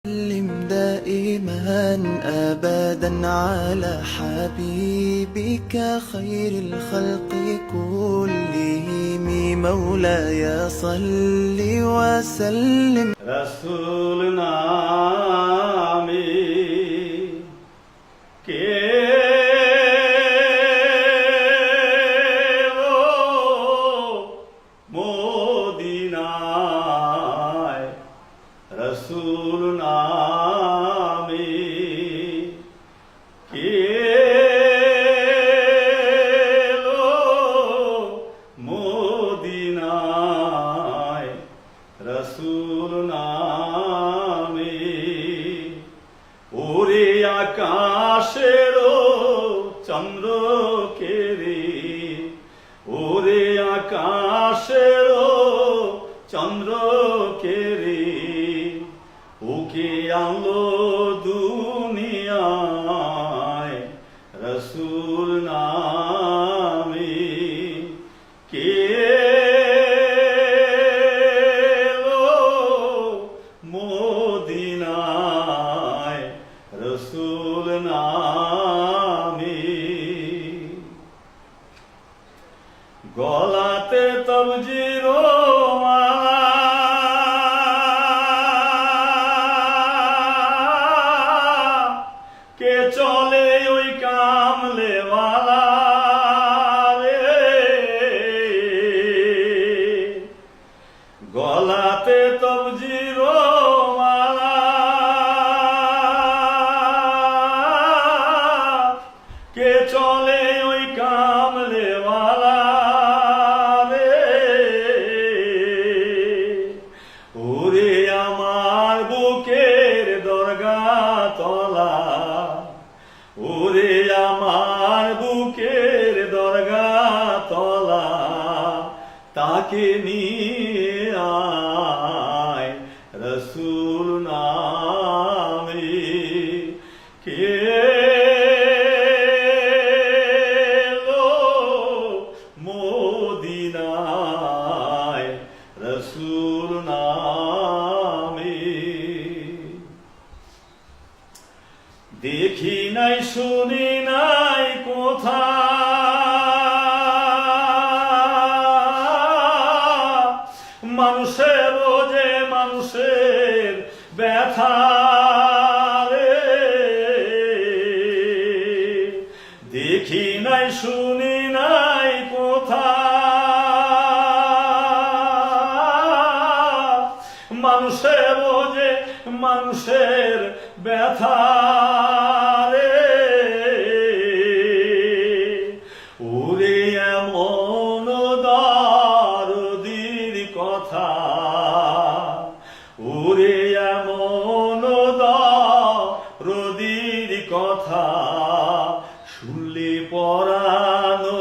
سلم دائما أبدا على حبيبك خير الخلق كلهم مولاي صل وسلم رسول نامي মদিনায় রসুল নামে কেলো মদিনায় রসুল নামে ওরে আকাশেরও চন্দ্র কেরে ওরে আকাশেরও চন্দ্র কেরে ওকে আনলো দুনিয়ায় রসুল নামে কেলো মদিনায় রসুল নামে গলাতে তবজিরো কে চলে ওই কামলেওয়ালা রে গলাতে তবজিরো মালা কে চলে ওই কামলেওয়ালা রে ওরে আমার বুকের দরগা তলা ওরে আমার বুকের দরগা তলা তাকে নিয়ে আয় রসুল নামে কেলো মদিনায় রসুল নামে দেখি নাই শুনি নাই কোথা মানুষের যে মানুষের ব্যথা রে দেখি নাই শুনি নাই কোথা মানুষের যে মানুষের ব্যথা রে ওরে এমন দরদির কথা ওরে এমন দরদির কথা শুনলে পরানো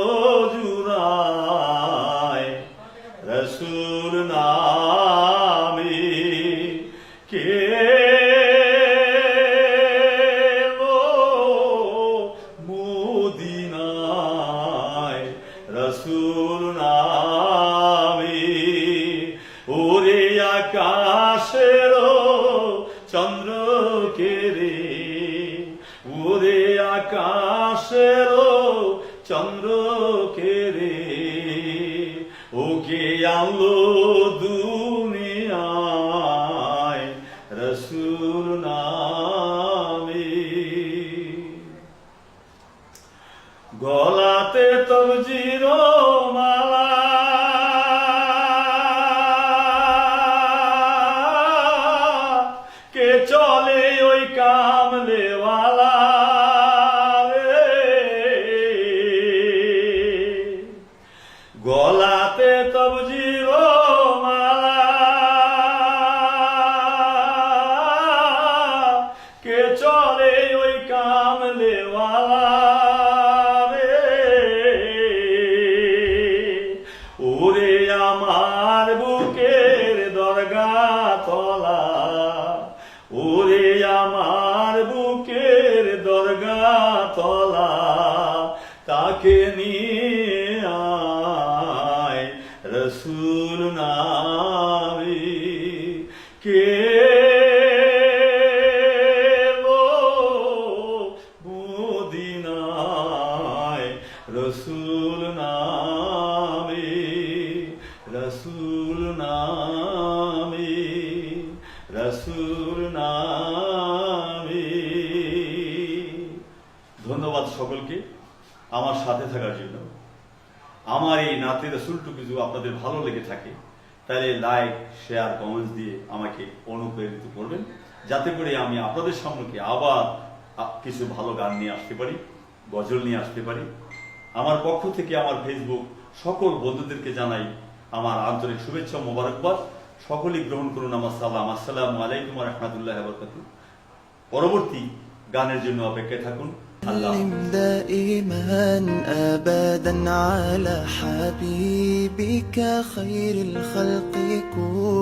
জুড়ায় রসুল নামে কেলো মদিনায় রসুল নামে ওরে আকাশেরও চন্দ্র কেরে ওরে আকাশেরও চন্দ্র কেরে ওকে আনলো দুনিয়ায় রসুল নামে গলাতে তবজিরো মালা কে চলে ওই কামলেওয়ালা রে গলাতে তবজিরো মালা কে চলে ওই কামলেওয়ালা রে ওরে আমার বুকের দরগা তলা ওরে আমার বুকের দরগা তলা তাকে নিয়ে আয় রসুল নামে কে রাসূল নামে। ধন্যবাদ সকলকে আমার সাথে থাকার জন্য। আমার এই নাতে রাসূলটুকু যদি আপনাদের ভালো লেগে থাকে তাহলে লাইক, শেয়ার, কমেন্টস দিয়ে আমাকে অনুপ্রেরিত করবেন, যাতে করে আমি আপনাদের সামনে আবার কিছু ভালো গান নিয়ে আসতে পারি, গজল নিয়ে আসতে পারি। আমার পক্ষ থেকে আমার ফেসবুক সকল বন্ধুদেরকে জানাই আমার আন্তরিক শুভেচ্ছা, মোবারকবাদ। সকলেই গ্রহণ করুন আমার সালাম। আসসালামু আলাইকুম ওয়া রাহমাতুল্লাহি ওয়া বারাকাতুহু। পরবর্তী গানের জন্য অপেক্ষায় থাকুন। আল্লাহ سلم دائما أبدا على حبيبك خير الخلق كل